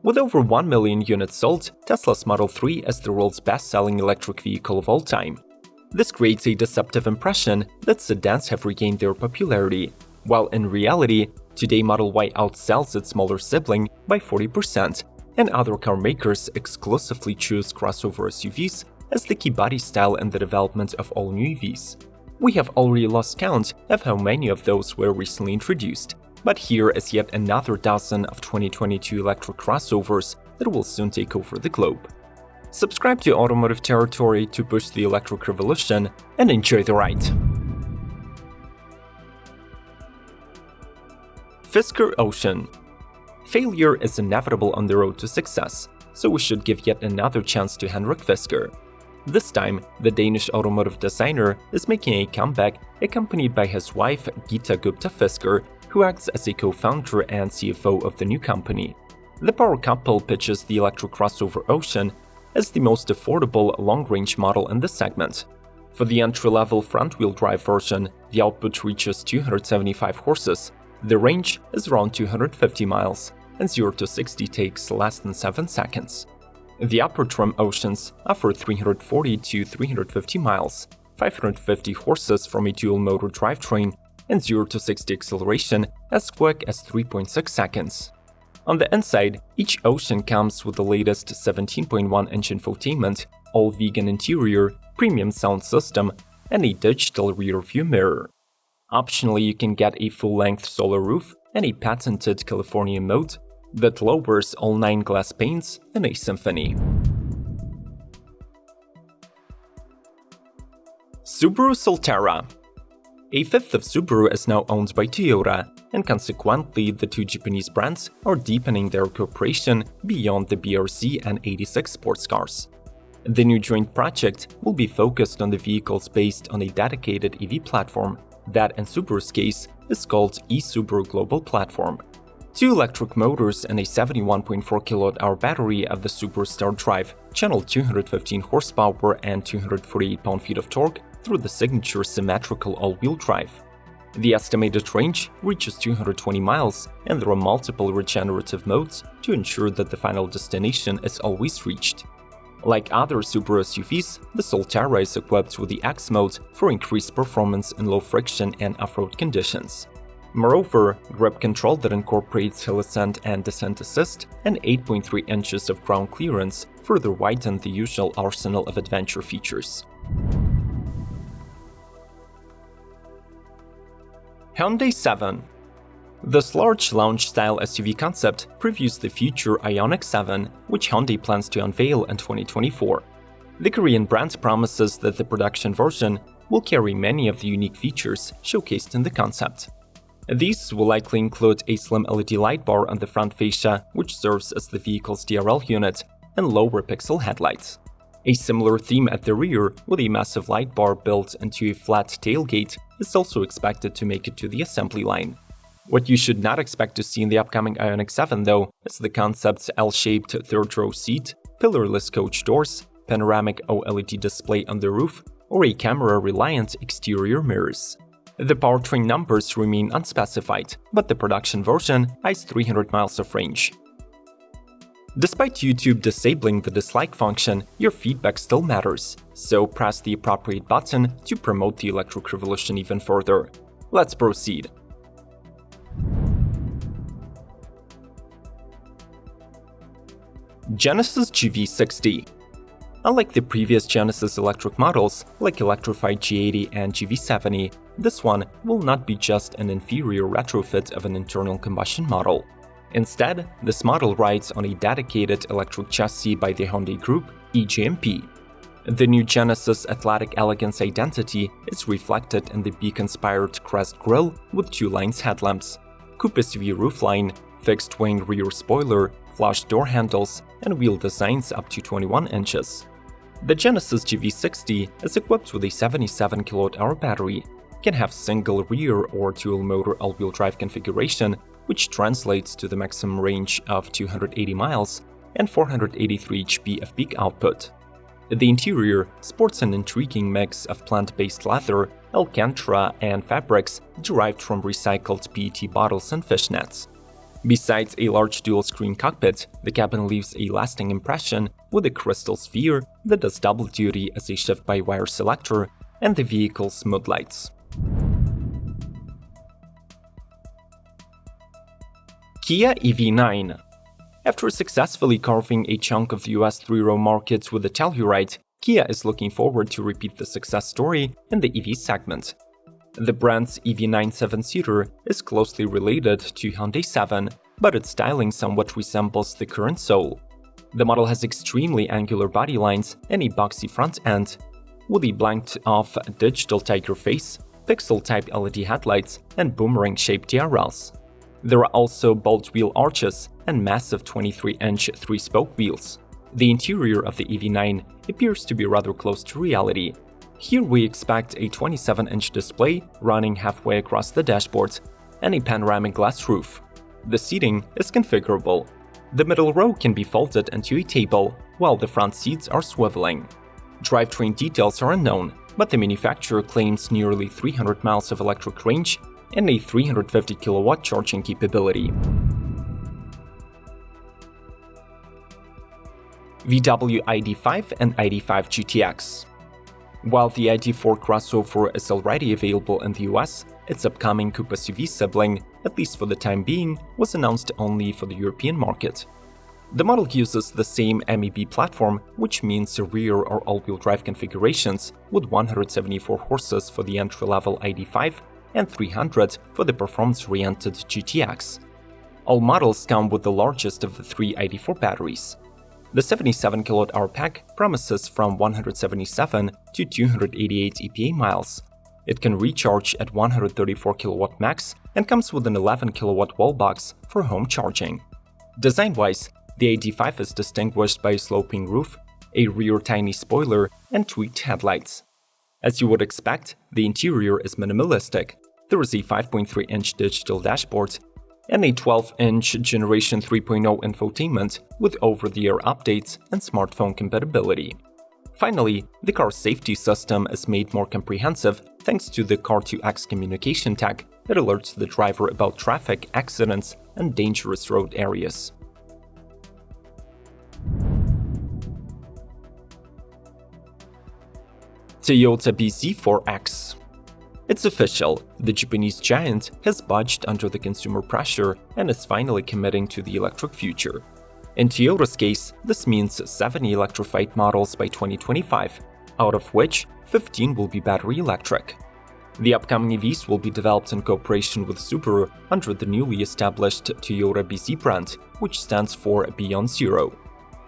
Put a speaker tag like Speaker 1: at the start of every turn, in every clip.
Speaker 1: With over 1 million units sold, Tesla's Model 3 is the world's best-selling electric vehicle of all time. This creates a deceptive impression that sedans have regained their popularity, while in reality, today Model Y outsells its smaller sibling by 40%, and other car makers exclusively choose crossover SUVs as the key body style in the development of all new EVs. We have already lost count of how many of those were recently introduced, but here is yet another dozen of 2022 electric crossovers that will soon take over the globe. Subscribe to Automotive Territory to push the electric revolution and enjoy the ride. Fisker Ocean. Failure is inevitable on the road to success, so we should give yet another chance to Henrik Fisker. This time, the Danish automotive designer is making a comeback accompanied by his wife Geeta Gupta Fisker, who acts as a co-founder and CFO of the new company. The power couple pitches the electric crossover Ocean as the most affordable long-range model in the segment. For the entry-level front-wheel drive version, the output reaches 275 horses, the range is around 250 miles, and 0 to 60 takes less than 7 seconds. The upper trim Oceans offer 340 to 350 miles, 550 horses from a dual-motor drivetrain, and 0 to 60 acceleration as quick as 3.6 seconds. On the inside, each Ocean comes with the latest 17.1-inch infotainment, all-vegan interior, premium sound system, and a digital rear-view mirror. Optionally, you can get a full-length solar roof and a patented California mode that lowers all 9 glass panes in a symphony. Subaru Solterra. A fifth of Subaru is now owned by Toyota, and consequently the two Japanese brands are deepening their cooperation beyond the BRZ and 86 sports cars. The new joint project will be focused on the vehicles based on a dedicated EV platform that, in Subaru's case, is called eSubaru Global Platform. 2 electric motors and a 71.4 kWh battery of the Subaru StarDrive channel 215 horsepower and 248 pound-feet of torque through the signature symmetrical all-wheel drive. The estimated range reaches 220 miles, and there are multiple regenerative modes to ensure that the final destination is always reached. Like other Subaru SUVs, the Solterra is equipped with the X mode for increased performance in low friction and off-road conditions. Moreover, grip control that incorporates hill ascent and descent assist and 8.3 inches of ground clearance further widen the usual arsenal of adventure features. Hyundai 7. This large lounge-style SUV concept previews the future Ioniq 7, which Hyundai plans to unveil in 2024. The Korean brand promises that the production version will carry many of the unique features showcased in the concept. These will likely include a slim LED light bar on the front fascia, which serves as the vehicle's DRL unit, and lower pixel headlights. A similar theme at the rear, with a massive light bar built into a flat tailgate, is also expected to make it to the assembly line. What you should not expect to see in the upcoming Ioniq 7, though, is the concept's L-shaped third-row seat, pillarless coach doors, panoramic OLED display on the roof, or a camera-reliant exterior mirrors. The powertrain numbers remain unspecified, but the production version has 300 miles of range. Despite YouTube disabling the dislike function, your feedback still matters, so press the appropriate button to promote the electric revolution even further. Let's proceed. Genesis GV60. Unlike the previous Genesis electric models, like electrified G80 and GV70, this one will not be just an inferior retrofit of an internal combustion model. Instead, this model rides on a dedicated electric chassis by the Hyundai Group, eGMP. The new Genesis athletic elegance identity is reflected in the beak-inspired crest grille with 2 lines headlamps, coupe SUV roofline, fixed-wing rear spoiler, flush door handles, and wheel designs up to 21 inches. The Genesis GV60 is equipped with a 77 kWh battery, can have single rear or dual-motor all-wheel drive configuration, which translates to the maximum range of 280 miles and 483 HP of peak output. The interior sports an intriguing mix of plant-based leather, alcantara, and fabrics derived from recycled PET bottles and fishnets. Besides a large dual-screen cockpit, the cabin leaves a lasting impression with a crystal sphere that does double duty as a shift-by-wire selector and the vehicle's smooth lights. Kia EV9. After successfully carving a chunk of the US three-row market with the Telluride, Kia is looking forward to repeat the success story in the EV segment. The brand's EV9 7-seater is closely related to Hyundai 7, but its styling somewhat resembles the current Soul. The model has extremely angular body lines and a boxy front end, with a blanked-off digital tiger face, pixel-type LED headlights, and boomerang-shaped DRLs. There are also bold wheel arches and massive 23-inch three-spoke wheels. The interior of the EV9 appears to be rather close to reality. Here we expect a 27-inch display running halfway across the dashboard and a panoramic glass roof. The seating is configurable. The middle row can be folded into a table, while the front seats are swiveling. Drivetrain details are unknown, but the manufacturer claims nearly 300 miles of electric range and a 350 kilowatt charging capability. VW ID.5 and ID.5 GTX. While the ID.4 crossover is already available in the US, its upcoming coupe SUV sibling, at least for the time being, was announced only for the European market. The model uses the same MEB platform, which means rear or all-wheel drive configurations, with 174 horses for the entry-level ID.5 and 300 for the performance-oriented GTX. All models come with the largest of the three ID.4 batteries. The 77 kWh pack promises from 177 to 288 EPA miles. It can recharge at 134 kW max and comes with an 11 kW wall box for home charging. Design-wise, the ID.5 is distinguished by a sloping roof, a rear tiny spoiler, and tweaked headlights. As you would expect, the interior is minimalistic. There is a 5.3-inch digital dashboard and a 12-inch Generation 3.0 infotainment with over-the-air updates and smartphone compatibility. Finally, the car's safety system is made more comprehensive thanks to the Car2X communication tag that alerts the driver about traffic, accidents, and dangerous road areas. Toyota bZ4X. It's official, the Japanese giant has budged under the consumer pressure and is finally committing to the electric future. In Toyota's case, this means 70 electrified models by 2025, out of which 15 will be battery electric. The upcoming EVs will be developed in cooperation with Subaru under the newly established Toyota bZ brand, which stands for Beyond Zero.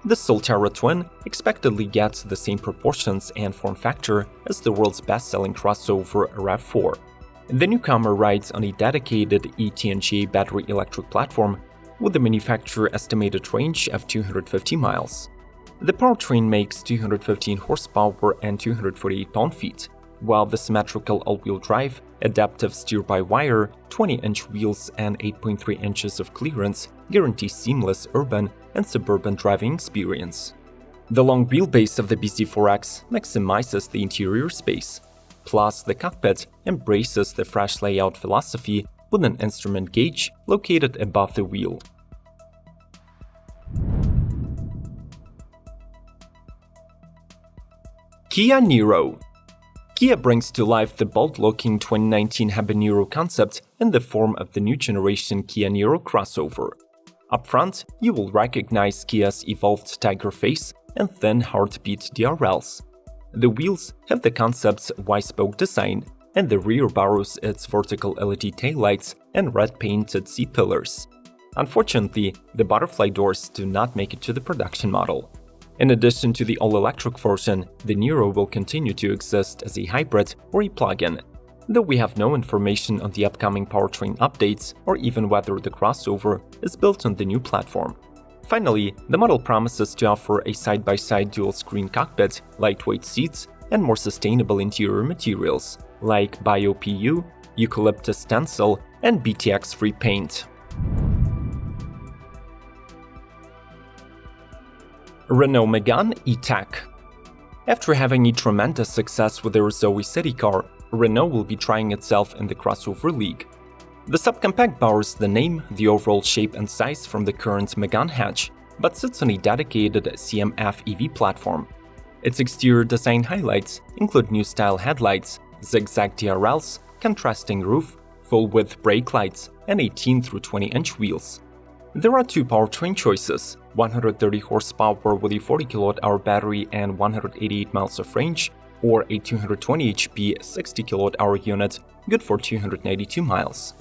Speaker 1: The Solterra twin expectedly gets the same proportions and form factor as the world's best-selling crossover RAV4. The newcomer rides on a dedicated ETNGA battery electric platform with the manufacturer estimated range of 250 miles. The powertrain makes 215 horsepower and 248 pound-feet, while the symmetrical all-wheel drive, adaptive steer-by-wire, 20-inch wheels and 8.3 inches of clearance guarantee seamless urban and suburban driving experience. The long wheelbase of the bZ4X maximizes the interior space. Plus, the cockpit embraces the fresh layout philosophy with an instrument gauge located above the wheel. Kia Niro. Kia brings to life the bold-looking 2019 Habanero concept in the form of the new generation Kia Niro crossover. Up front, you will recognize Kia's evolved tiger face and thin heartbeat DRLs. The wheels have the concept's Y-spoke design, and the rear borrows its vertical LED taillights and red-painted seat pillars. Unfortunately, the butterfly doors do not make it to the production model. In addition to the all-electric version, the Niro will continue to exist as a hybrid or a plug-in, though we have no information on the upcoming powertrain updates or even whether the crossover is built on the new platform. Finally, the model promises to offer a side-by-side dual-screen cockpit, lightweight seats, and more sustainable interior materials like Bio-PU, eucalyptus stencil, and BTX-free paint. Renault Megane E-Tech. After having a tremendous success with their Zoe city car, Renault will be trying itself in the crossover league. The subcompact borrows the name, the overall shape and size from the current Megane hatch, but sits on a dedicated CMF EV platform. Its exterior design highlights include new style headlights, zigzag TRLs, contrasting roof, full-width brake lights, and 18 through 20-inch wheels. There are two powertrain choices: 130 horsepower with a 40 kWh battery and 188 miles of range, or a 220 HP 60 kWh unit good for 292 miles.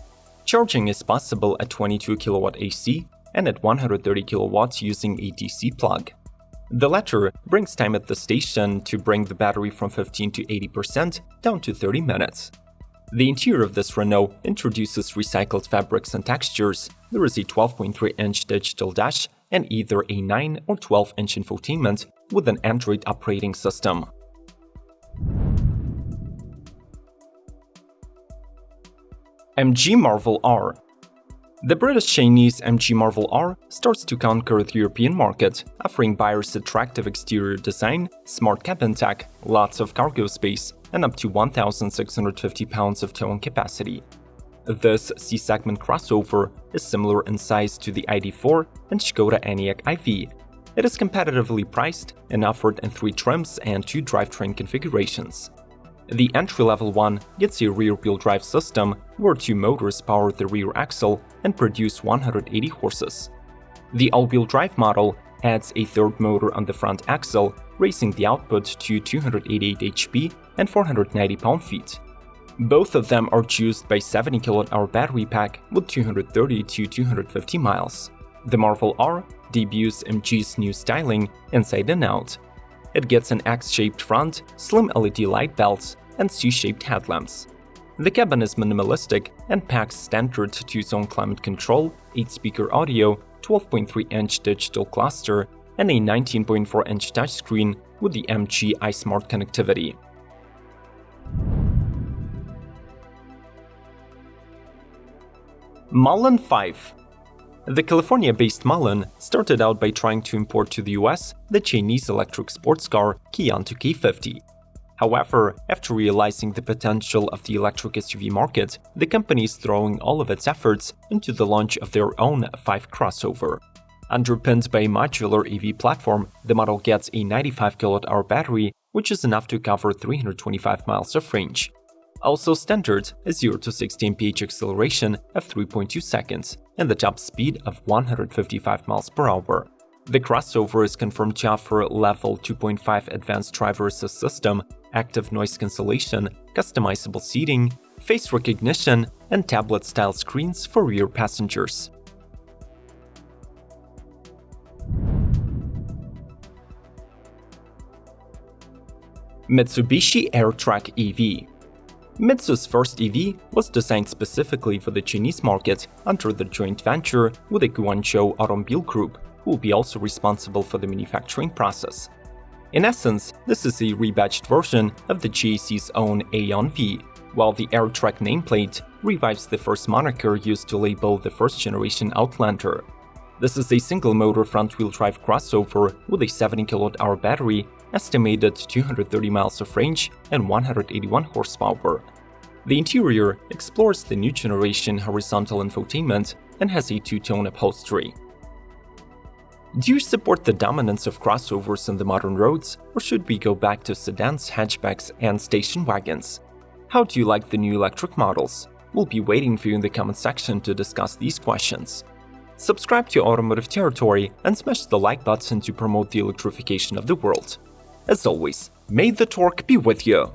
Speaker 1: Charging is possible at 22 kW AC and at 130 kW using a DC plug. The latter brings time at the station to bring the battery from 15 to 80% down to 30 minutes. The interior of this Renault introduces recycled fabrics and textures. There is a 12.3-inch digital dash and either a 9 or 12-inch infotainment with an Android operating system. MG Marvel R. The British-Chinese MG Marvel R starts to conquer the European market, offering buyers attractive exterior design, smart cabin tech, lots of cargo space, and up to 1,650 pounds of towing capacity. This C-segment crossover is similar in size to the ID.4 and Škoda Enyaq IV. It is competitively priced and offered in 3 trims and 2 drivetrain configurations. The entry-level one gets a rear-wheel drive system where 2 motors power the rear axle and produce 180 horses. The all-wheel drive model adds a 3rd motor on the front axle, raising the output to 288 HP and 490 pound-feet. Both of them are juiced by 70 kWh battery pack with 230 to 250 miles. The Marvel R debuts MG's new styling inside and out. It gets an X-shaped front, slim LED light belts, and C-shaped headlamps. The cabin is minimalistic and packs standard 2-zone climate control, 8-speaker audio, 12.3-inch digital cluster, and a 19.4-inch touchscreen with the MG iSmart connectivity. Mullen Five. The California-based Mullen started out by trying to import to the US the Chinese electric sports car Kiantu K50. However, after realizing the potential of the electric SUV market, the company is throwing all of its efforts into the launch of their own Five crossover. Underpinned by a modular EV platform, the model gets a 95 kWh battery, which is enough to cover 325 miles of range. Also standard is 0 to 60 mph acceleration of 3.2 seconds and the top speed of 155 miles per hour. The crossover is confirmed to offer Level 2.5 advanced driver assist system, active noise cancellation, customizable seating, face recognition, and tablet-style screens for rear passengers. Mitsubishi Airtrek EV. Mitsu's first EV was designed specifically for the Chinese market under the joint venture with the Guangzhou Automobile Group, who will be also responsible for the manufacturing process. In essence, this is a rebadged version of the GAC's own Aeon V, while the Airtrek nameplate revives the first moniker used to label the first-generation Outlander. This is a single-motor front-wheel drive crossover with a 70 kWh battery, estimated 230 miles of range, and 181 horsepower. The interior explores the new generation horizontal infotainment and has a 2-tone upholstery. Do you support the dominance of crossovers on the modern roads, or should we go back to sedans, hatchbacks, and station wagons? How do you like the new electric models? We'll be waiting for you in the comment section to discuss these questions. Subscribe to Automotive Territory and smash the like button to promote the electrification of the world. As always, may the torque be with you!